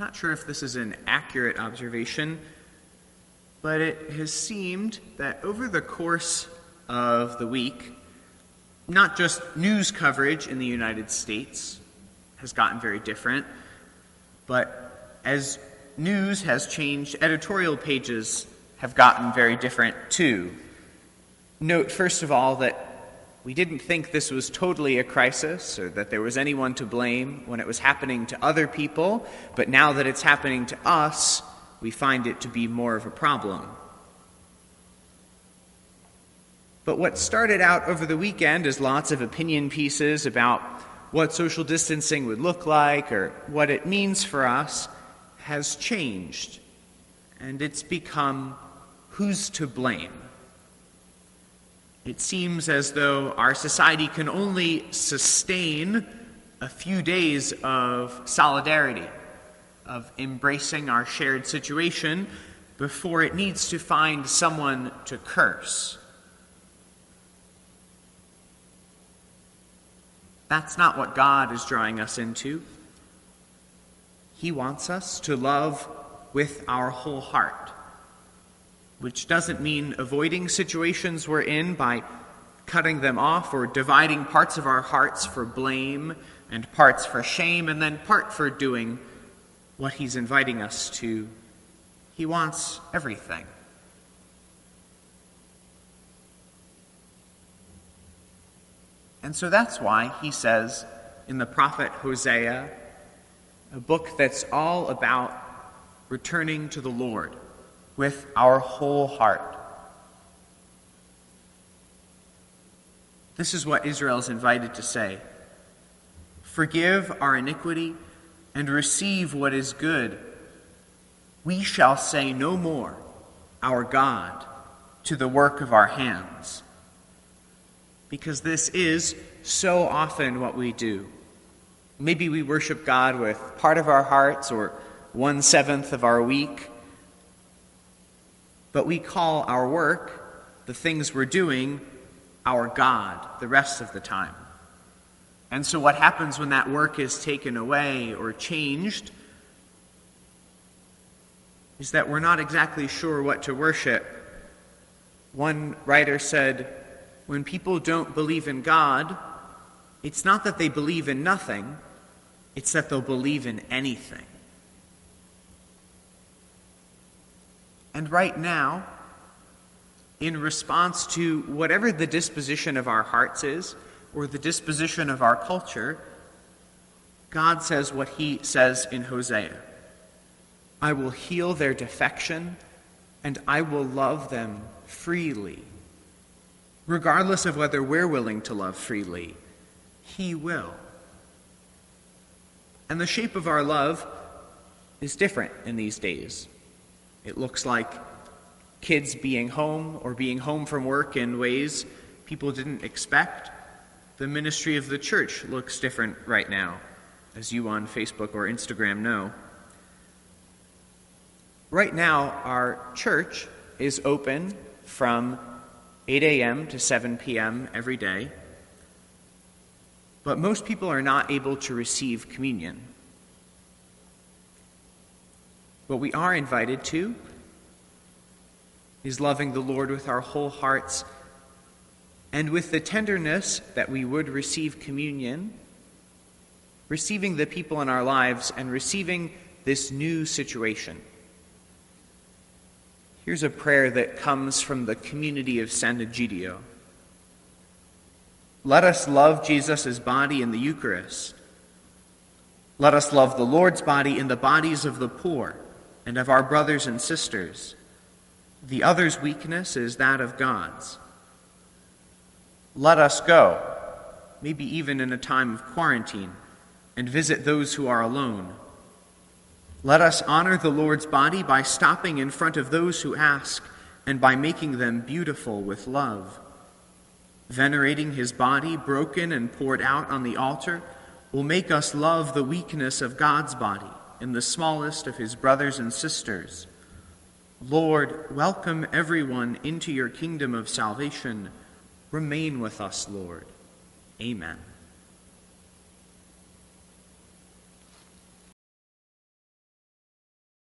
Not sure if this is an accurate observation, but it has seemed that over the course of the week, not just news coverage in the United States has gotten very different, but as news has changed, editorial pages have gotten very different too. Note, first of all, that we didn't think this was totally a crisis or that there was anyone to blame when it was happening to other people, but now that it's happening to us, we find it to be more of a problem. But what started out over the weekend as lots of opinion pieces about what social distancing would look like or what it means for us has changed, and it's become who's to blame. It seems as though our society can only sustain a few days of solidarity, of embracing our shared situation, before it needs to find someone to curse. That's not what God is drawing us into. He wants us to love with our whole heart, which doesn't mean avoiding situations we're in by cutting them off or dividing parts of our hearts for blame and parts for shame and then part for doing what he's inviting us to. He wants everything. And so that's why he says in the prophet Hosea, a book that's all about returning to the Lord with our whole heart. This is what Israel is invited to say. Forgive our iniquity and receive what is good. We shall say no more, our God, to the work of our hands. Because this is so often what we do. Maybe we worship God with part of our hearts or 1/7 of our week, but we call our work, the things we're doing, our God the rest of the time. And so what happens when that work is taken away or changed is that we're not exactly sure what to worship. One writer said, when people don't believe in God, it's not that they believe in nothing, it's that they'll believe in anything. And right now, in response to whatever the disposition of our hearts is, or the disposition of our culture, God says what he says in Hosea. I will heal their defection, and I will love them freely. Regardless of whether we're willing to love freely, he will. And the shape of our love is different in these days. It looks like kids being home or being home from work in ways people didn't expect. The ministry of the church looks different right now, as you on Facebook or Instagram know. Right now, our church is open from 8 a.m. to 7 p.m. every day, but most people are not able to receive communion. What we are invited to is loving the Lord with our whole hearts and with the tenderness that we would receive communion, receiving the people in our lives and receiving this new situation. Here's a prayer that comes from the community of San Egidio. Let us love Jesus' body in the Eucharist. Let us love the Lord's body in the bodies of the poor and of our brothers and sisters. The other's weakness is that of God's. Let us go, maybe even in a time of quarantine, and visit those who are alone. Let us honor the Lord's body by stopping in front of those who ask and by making them beautiful with love. Venerating his body, broken and poured out on the altar, will make us love the weakness of God's body in the smallest of his brothers and sisters. Lord, welcome everyone into your kingdom of salvation. Remain with us, Lord. Amen.